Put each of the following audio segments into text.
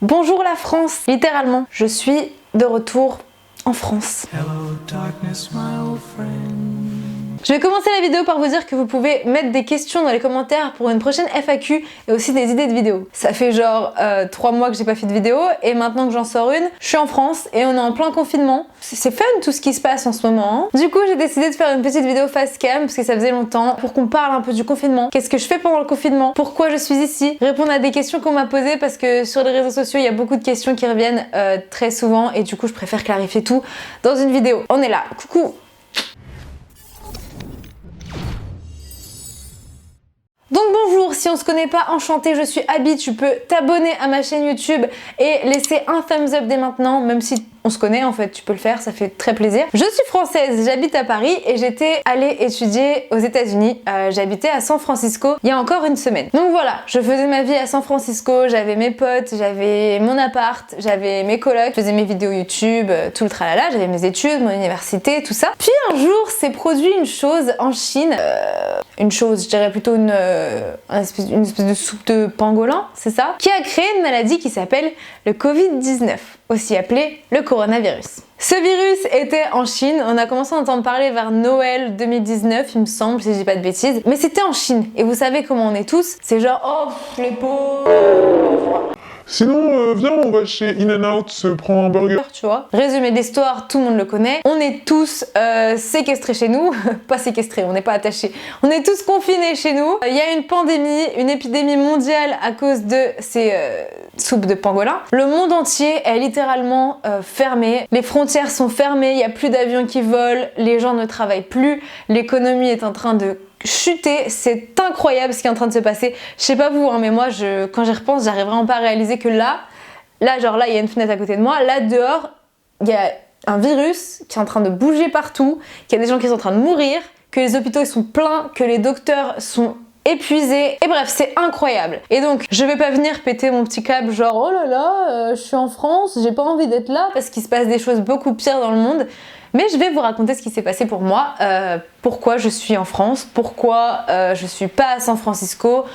Bonjour la France, littéralement, je suis de retour en France. Hello, darkness, my old friend. Je vais commencer la vidéo par vous dire que vous pouvez mettre des questions dans les commentaires pour une prochaine FAQ et aussi des idées de vidéos. Ça fait genre 3 mois que j'ai pas fait de vidéo et maintenant que j'en sors une, je suis en France et on est en plein confinement. C'est fun tout ce qui se passe en ce moment. Du coup, j'ai décidé de faire une petite vidéo face cam parce que ça faisait longtemps pour qu'on parle un peu du confinement. Qu'est-ce que je fais pendant le confinement? Pourquoi je suis ici? Répondre à des questions qu'on m'a posées parce que sur les réseaux sociaux, il y a beaucoup de questions qui reviennent très souvent et du coup, je préfère clarifier tout dans une vidéo. On est là. Coucou! Donc bonjour, si on se connaît pas, enchantée, je suis Abby, tu peux t'abonner à ma chaîne YouTube et laisser un thumbs up dès maintenant, même si on se connaît en fait, tu peux le faire, ça fait très plaisir. Je suis française, j'habite à Paris et j'étais allée étudier aux États-Unis. J'habitais à San Francisco il y a encore une semaine. Donc voilà, je faisais ma vie à San Francisco, j'avais mes potes, j'avais mon appart, j'avais mes colocs, je faisais mes vidéos YouTube, tout le tralala, j'avais mes études, mon université, tout ça. Puis un jour, s'est produit une chose en Chine, une chose, je dirais plutôt une espèce de soupe de pangolin, c'est ça, qui a créé une maladie qui s'appelle le Covid-19, aussi appelé le coronavirus. Ce virus était en Chine, on a commencé à entendre parler vers Noël 2019, il me semble, si je dis pas de bêtises, mais c'était en Chine, et vous savez comment on est tous, c'est genre, oh, les pauvres. Sinon, viens, on va chez In-N-Out se prendre un burger. Tu vois. Résumé d'histoire, tout le monde le connaît. On est tous séquestrés chez nous. Pas séquestrés, on n'est pas attachés. On est tous confinés chez nous. Il y a une pandémie, une épidémie mondiale à cause de ces soupes de pangolin. Le monde entier est littéralement fermé. Les frontières sont fermées, il n'y a plus d'avions qui volent, les gens ne travaillent plus, l'économie est en train de chuter, c'est incroyable ce qui est en train de se passer. Je sais pas vous, hein, mais moi, quand j'y repense, j'arrive vraiment pas à réaliser que là, genre là, il y a une fenêtre à côté de moi, là dehors, il y a un virus qui est en train de bouger partout, qu'il y a des gens qui sont en train de mourir, que les hôpitaux ils sont pleins, que les docteurs sont épuisés, et bref, c'est incroyable. Et donc, je vais pas venir péter mon petit câble genre oh là là, je suis en France, j'ai pas envie d'être là parce qu'il se passe des choses beaucoup pires dans le monde. Mais je vais vous raconter ce qui s'est passé pour moi, pourquoi je suis en France, pourquoi je suis pas à San Francisco,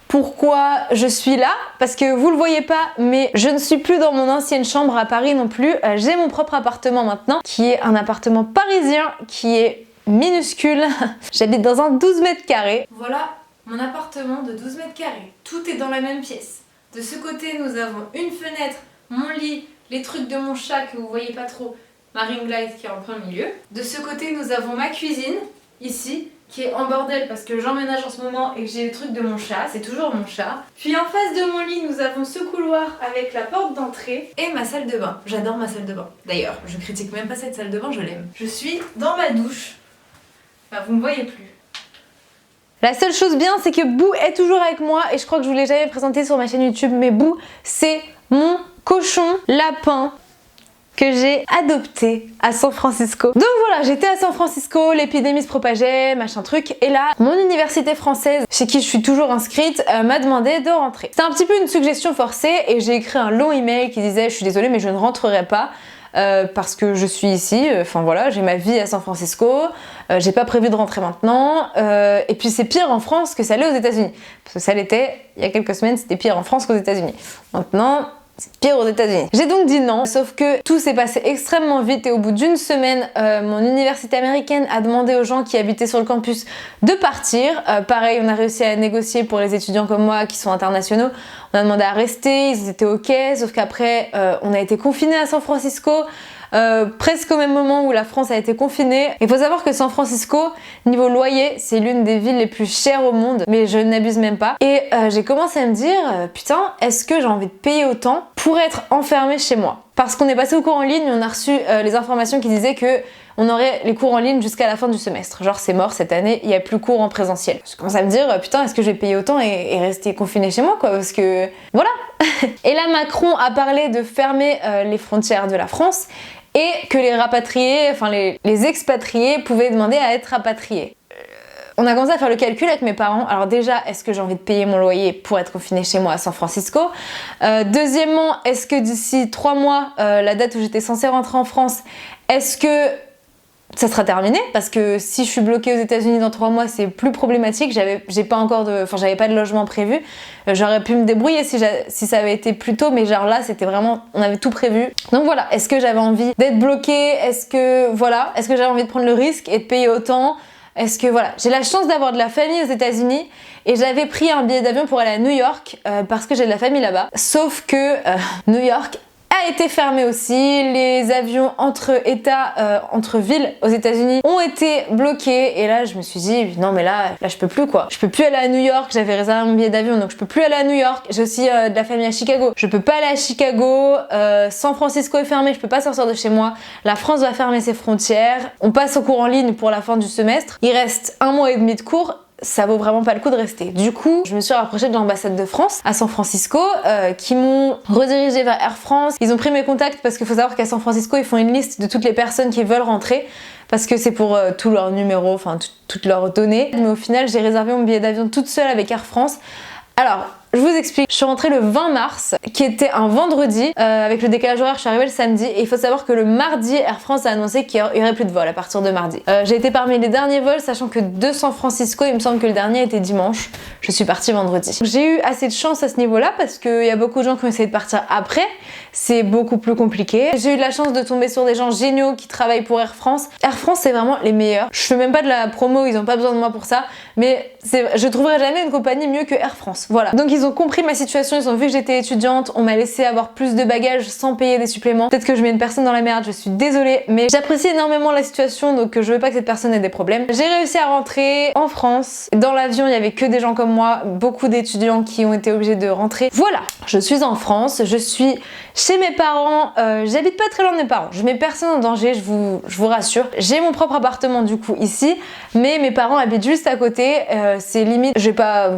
pourquoi je suis là, parce que vous le voyez pas, mais je ne suis plus dans mon ancienne chambre à Paris non plus, j'ai mon propre appartement maintenant, qui est un appartement parisien, qui est minuscule, j'habite dans un 12 mètres carrés. Voilà mon appartement de 12 mètres carrés, tout est dans la même pièce. De ce côté nous avons une fenêtre, mon lit, les trucs de mon chat que vous voyez pas trop, ma ring light qui est en plein milieu. De ce côté, nous avons ma cuisine, ici, qui est en bordel parce que j'emménage en ce moment et que j'ai les trucs de mon chat, c'est toujours mon chat. Puis en face de mon lit, nous avons ce couloir avec la porte d'entrée et ma salle de bain. J'adore ma salle de bain. D'ailleurs, je critique même pas cette salle de bain, je l'aime. Je suis dans ma douche. Enfin, vous me voyez plus. La seule chose bien, c'est que Boo est toujours avec moi et je crois que je vous l'ai jamais présenté sur ma chaîne YouTube, mais Boo, c'est mon cochon lapin que j'ai adopté à San Francisco. Donc voilà, j'étais à San Francisco, l'épidémie se propageait, machin truc, et là, mon université française, chez qui je suis toujours inscrite, m'a demandé de rentrer. C'était un petit peu une suggestion forcée, et j'ai écrit un long email qui disait « Je suis désolée, mais je ne rentrerai pas ». Parce que je suis ici, enfin voilà, j'ai ma vie à San Francisco, j'ai pas prévu de rentrer maintenant, et puis c'est pire en France que ça l'est aux États-Unis. Parce que ça l'était il y a quelques semaines, c'était pire en France qu'aux États-Unis. Maintenant, c'est pire aux États-Unis. J'ai donc dit non, sauf que tout s'est passé extrêmement vite et au bout d'une semaine, mon université américaine a demandé aux gens qui habitaient sur le campus de partir. Pareil, on a réussi à négocier pour les étudiants comme moi qui sont internationaux. On a demandé à rester, ils étaient ok, sauf qu'après, on a été confinés à San Francisco. Presque au même moment où la France a été confinée. Il faut savoir que San Francisco, niveau loyer, c'est l'une des villes les plus chères au monde, mais je n'abuse même pas. Et j'ai commencé à me dire, putain, est-ce que j'ai envie de payer autant pour être enfermée chez moi? Parce qu'on est passé au cours en ligne, on a reçu les informations qui disaient que on aurait les cours en ligne jusqu'à la fin du semestre. Genre c'est mort cette année, il n'y a plus cours en présentiel. Je commence à me dire, putain, est-ce que je vais payer autant et rester confinée chez moi quoi? Parce que voilà. Et là Macron a parlé de fermer les frontières de la France et que les rapatriés, enfin les expatriés pouvaient demander à être rapatriés. On a commencé à faire le calcul avec mes parents. Alors déjà, est-ce que j'ai envie de payer mon loyer pour être confinée chez moi à San Francisco? Deuxièmement, est-ce que d'ici 3 mois, la date où j'étais censée rentrer en France, est-ce que ça sera terminé parce que si je suis bloquée aux États-Unis dans 3 mois, c'est plus problématique. J'avais pas de logement prévu. J'aurais pu me débrouiller si ça avait été plus tôt, mais genre là, c'était vraiment, on avait tout prévu. Donc voilà, est-ce que j'avais envie d'être bloquée? Est-ce que j'avais envie de prendre le risque et de payer autant? Est-ce que voilà, j'ai la chance d'avoir de la famille aux États-Unis et j'avais pris un billet d'avion pour aller à New York parce que j'ai de la famille là-bas. Sauf que New York a été fermé aussi, les avions entre États, entre villes aux États-Unis ont été bloqués et là je me suis dit non mais là je peux plus quoi. Je peux plus aller à New York, j'avais réservé mon billet d'avion donc je peux plus aller à New York. J'ai aussi de la famille à Chicago. Je peux pas aller à Chicago, San Francisco est fermé, je peux pas sortir de chez moi. La France va fermer ses frontières. On passe au cours en ligne pour la fin du semestre. Il reste 1 mois et demi de cours. Ça vaut vraiment pas le coup de rester. Du coup, je me suis rapprochée de l'ambassade de France à San Francisco qui m'ont redirigée vers Air France. Ils ont pris mes contacts parce qu'il faut savoir qu'à San Francisco, ils font une liste de toutes les personnes qui veulent rentrer parce que c'est pour tous leurs numéros, enfin toutes leurs données. Mais au final, j'ai réservé mon billet d'avion toute seule avec Air France. Alors, je vous explique, je suis rentrée le 20 mars, qui était un vendredi, avec le décalage horaire, je suis arrivée le samedi, et il faut savoir que le mardi, Air France a annoncé qu'il n'y aurait plus de vol à partir de mardi. J'ai été parmi les derniers vols, sachant que de San Francisco, il me semble que le dernier était dimanche, je suis partie vendredi. J'ai eu assez de chance à ce niveau-là, parce qu'il y a beaucoup de gens qui ont essayé de partir après, c'est beaucoup plus compliqué. J'ai eu de la chance de tomber sur des gens géniaux qui travaillent pour Air France. Air France, c'est vraiment les meilleurs. Je fais même pas de la promo, ils ont pas besoin de moi pour ça, mais je trouverai jamais une compagnie mieux que Air France. Voilà. Donc ils ont compris ma situation, ils ont vu que j'étais étudiante, on m'a laissé avoir plus de bagages sans payer des suppléments. Peut-être que je mets une personne dans la merde, je suis désolée, mais j'apprécie énormément la situation, donc je veux pas que cette personne ait des problèmes. J'ai réussi à rentrer en France. Dans l'avion, il y avait que des gens comme moi, beaucoup d'étudiants qui ont été obligés de rentrer. Voilà, je suis en France, je suis chez mes parents, j'habite pas très loin de mes parents, je mets personne en danger, je vous rassure. J'ai mon propre appartement du coup ici, mais mes parents habitent juste à côté, c'est limite, j'ai pas...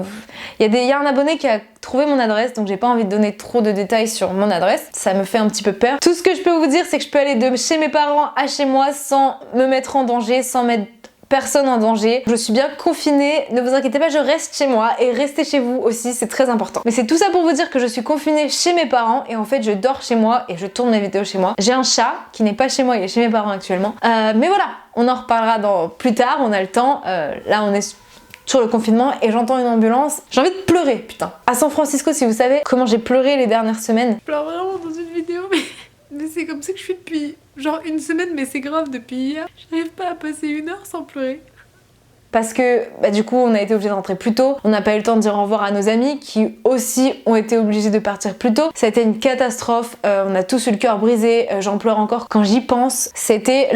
Il y a un abonné qui a trouvé mon adresse, donc j'ai pas envie de donner trop de détails sur mon adresse, ça me fait un petit peu peur. Tout ce que je peux vous dire, c'est que je peux aller de chez mes parents à chez moi sans me mettre en danger, sans mettre personne en danger. Je suis bien confinée, ne vous inquiétez pas, je reste chez moi et restez chez vous aussi, c'est très important. Mais c'est tout ça pour vous dire que je suis confinée chez mes parents et en fait je dors chez moi et je tourne mes vidéos chez moi. J'ai un chat qui n'est pas chez moi, il est chez mes parents actuellement. Mais voilà, on en reparlera plus tard, on a le temps. Là on est sur le confinement et j'entends une ambulance. J'ai envie de pleurer, putain. À San Francisco, si vous savez comment j'ai pleuré les dernières semaines. Je pleure vraiment dans une vidéo, mais c'est comme ça que je suis depuis genre une semaine, mais c'est grave depuis hier. J'arrive pas à passer 1 heure sans pleurer. Parce que du coup on a été obligé de rentrer plus tôt, on n'a pas eu le temps de dire au revoir à nos amis qui aussi ont été obligés de partir plus tôt. Ça a été une catastrophe, on a tous eu le cœur brisé, j'en pleure encore quand j'y pense. C'était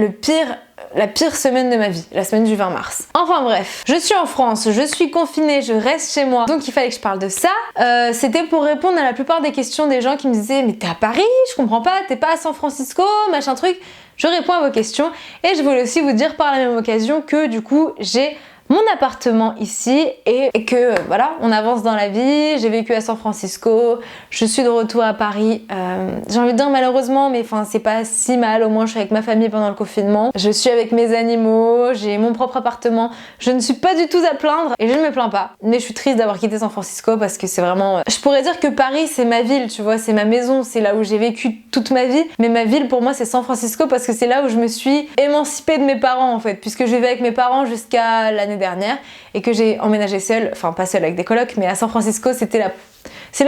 la pire semaine de ma vie, la semaine du 20 mars. Enfin bref, je suis en France, je suis confinée, je reste chez moi, donc il fallait que je parle de ça. C'était pour répondre à la plupart des questions des gens qui me disaient mais t'es à Paris, je comprends pas, t'es pas à San Francisco, machin truc. Je réponds à vos questions et je voulais aussi vous dire par la même occasion que du coup j'ai mon appartement ici et que voilà, on avance dans la vie. J'ai vécu à San Francisco, je suis de retour à Paris. J'ai envie de dire malheureusement, mais enfin c'est pas si mal, au moins je suis avec ma famille pendant le confinement. Je suis avec mes animaux, j'ai mon propre appartement. Je ne suis pas du tout à plaindre et je ne me plains pas. Mais je suis triste d'avoir quitté San Francisco parce que c'est vraiment... Je pourrais dire que Paris c'est ma ville, tu vois, c'est ma maison, c'est là où j'ai vécu toute ma vie. Mais ma ville pour moi c'est San Francisco parce que c'est là où je me suis émancipée de mes parents en fait, puisque je vivais avec mes parents jusqu'à l'année dernière et que j'ai emménagé seule, enfin pas seule avec des colocs, mais à San Francisco c'est là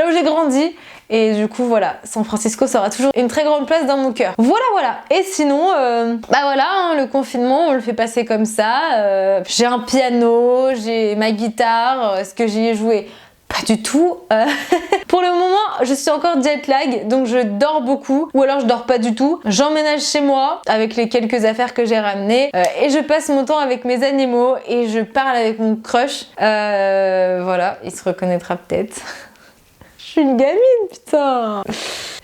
où j'ai grandi et du coup voilà, San Francisco ça aura toujours une très grande place dans mon cœur. Voilà. Et sinon, le confinement on le fait passer comme ça. J'ai un piano, j'ai ma guitare, est-ce que j'y ai joué? Pas du tout. Pour le moment, je suis encore jet lag, donc je dors beaucoup, ou alors je dors pas du tout. J'emménage chez moi avec les quelques affaires que j'ai ramenées et je passe mon temps avec mes animaux et je parle avec mon crush. Voilà, il se reconnaîtra peut-être. Je suis une gamine, putain.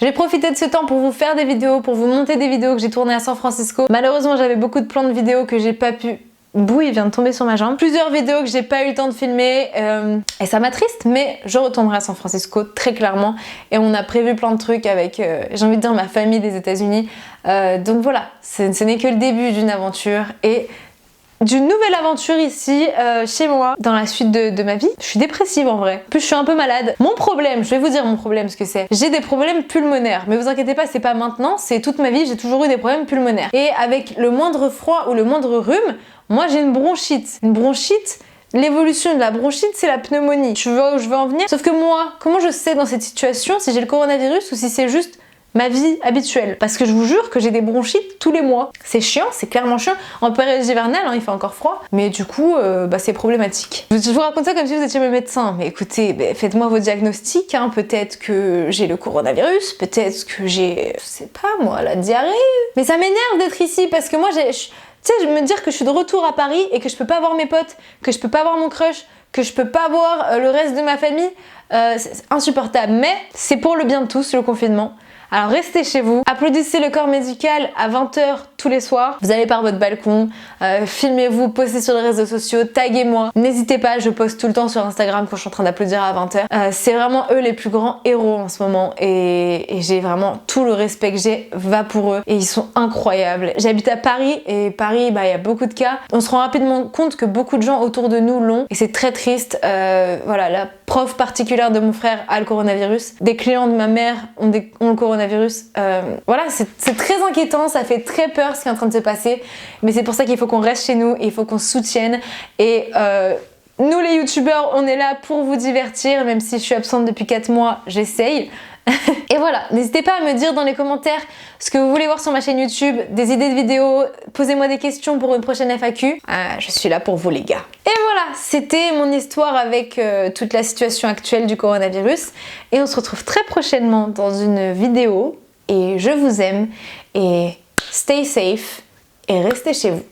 Je vais profiter de ce temps pour vous faire des vidéos, pour vous monter des vidéos que j'ai tournées à San Francisco. Malheureusement, j'avais beaucoup de plans de vidéos que j'ai pas pu... Bouh, il vient de tomber sur ma jambe. Plusieurs vidéos que j'ai pas eu le temps de filmer et ça m'attriste, mais je retournerai à San Francisco très clairement et on a prévu plein de trucs avec, j'ai envie de dire, ma famille des États-Unis. Donc voilà, ce n'est que le début d'une aventure et d'une nouvelle aventure ici, chez moi, dans la suite de ma vie. Je suis dépressive en vrai. En plus, je suis un peu malade. Mon problème, je vais vous dire mon problème, ce que c'est. J'ai des problèmes pulmonaires. Mais vous inquiétez pas, c'est pas maintenant, c'est toute ma vie, j'ai toujours eu des problèmes pulmonaires. Et avec le moindre froid ou le moindre rhume, moi j'ai une bronchite. Une bronchite, l'évolution de la bronchite, c'est la pneumonie. Tu vois où je veux en venir? Sauf que moi, comment je sais dans cette situation si j'ai le coronavirus ou si c'est juste ma vie habituelle? Parce que je vous jure que j'ai des bronchites tous les mois. C'est chiant, c'est clairement chiant. En période hivernale, hein, il fait encore froid. Mais du coup, c'est problématique. Je vous raconte ça comme si vous étiez mon médecin. Mais écoutez, faites-moi vos diagnostics. Hein. Peut-être que j'ai le coronavirus. Peut-être que j'ai, je sais pas moi, la diarrhée. Mais ça m'énerve d'être ici parce que moi, tu sais, je me dire que je suis de retour à Paris et que je peux pas voir mes potes, que je peux pas voir mon crush, que je peux pas voir le reste de ma famille, c'est insupportable. Mais c'est pour le bien de tous, le confinement. Alors restez chez vous, applaudissez le corps médical à 20h tous les soirs. Vous allez par votre balcon, filmez-vous, postez sur les réseaux sociaux, taguez-moi. N'hésitez pas, je poste tout le temps sur Instagram quand je suis en train d'applaudir à 20h. C'est vraiment eux les plus grands héros en ce moment et j'ai vraiment tout le respect que j'ai va pour eux et ils sont incroyables. J'habite à Paris et Paris, il y a beaucoup de cas. On se rend rapidement compte que beaucoup de gens autour de nous l'ont et c'est très triste. Voilà, la prof particulière de mon frère a le coronavirus. Des clients de ma mère ont le coronavirus. Voilà, c'est très inquiétant, ça fait très peur ce qui est en train de se passer, mais c'est pour ça qu'il faut qu'on reste chez nous et il faut qu'on se soutienne et nous les youtubeurs on est là pour vous divertir, même si je suis absente depuis 4 mois, j'essaye. Et voilà, n'hésitez pas à me dire dans les commentaires ce que vous voulez voir sur ma chaîne YouTube, des idées de vidéos, posez-moi des questions pour une prochaine FAQ. Je suis là pour vous les gars. Et voilà, c'était mon histoire avec toute la situation actuelle du coronavirus. Et on se retrouve très prochainement dans une vidéo. Et je vous aime. Et stay safe. Et restez chez vous.